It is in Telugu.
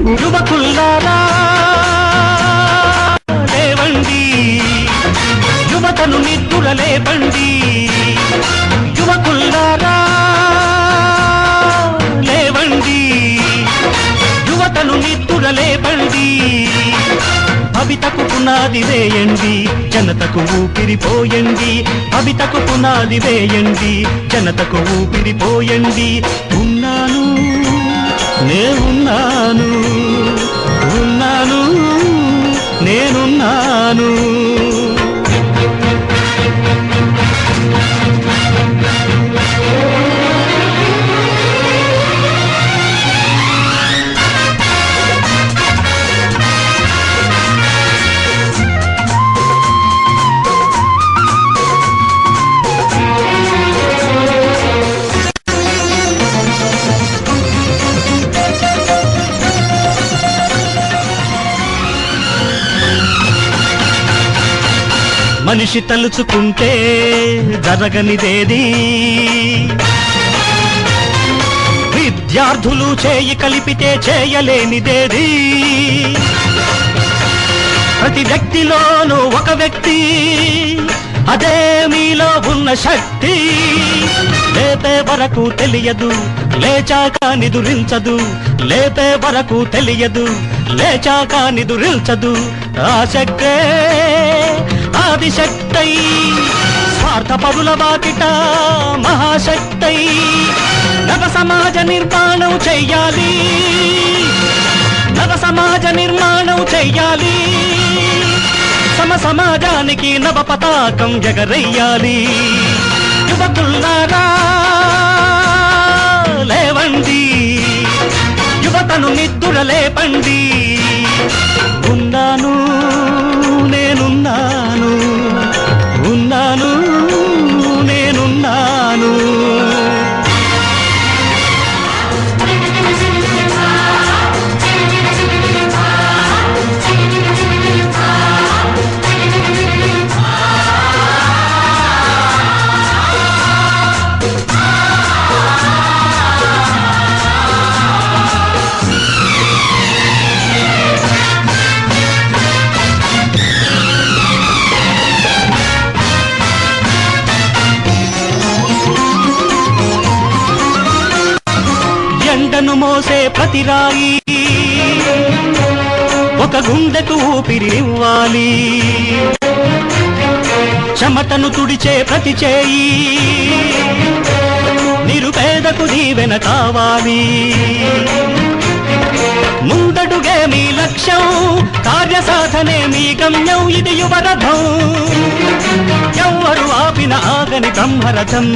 యువకుల్లారా లేవండి, యువతను నిద్దుర లేపండి. యువకుల్లారా లేవండి, యువతను నిద్దుర లేపండి. భవితకు పునాది వేయండి, జనతకు ఊపిరిపోయండి. భవితకు పునాది వేయండి, జనతకు ఊపిరిపోయండి. ఉన్నాను నేనున్నాను, ఉన్నాను నేనున్నాను. మనిషి తలుచుకుంటే జరగనిదేది, విద్యార్థులు చేయి కలిపితే చేయలేనిదేది. ప్రతి వ్యక్తిలోనూ ఒక వ్యక్తి, అదే మీలో ఉన్న శక్తి. లేపే వరకు తెలియదు, లేచాక నిదురించదు. లేపే వరకు తెలియదు, లేచాక నిదురించదు. ఆ శక్తే ఆదిశక్తై, స్వార్థ పరుల వాకిట మహాశక్తై. నవ సమాజ నిర్మాణం చెయ్యాలి, నవ సమాజ నిర్మాణం చెయ్యాలి. సమ సమాజానికి నవ పతాకం ఎగరయ్యాలి. యువకుల్లారా లేవండి, యువతను నిద్దుర లేపండి. ఉన్నాను నేనున్నాను, ఉన్నాను నేనున్నాను. ఎండను మోసే ప్రతి రాయి ఒక గుండెకు ఊపిరివ్వాలి. చెమటను తుడిచే ప్రతి చేయి నిరుపేదకు దీవెన కావాలి. ముందడుగే మీ లక్ష్యం, కార్యసాధనే మీ గమ్యం. ఇది యువరథం, ఎవ్వరు ఆపిన ఆగని బ్రహ్మరథం.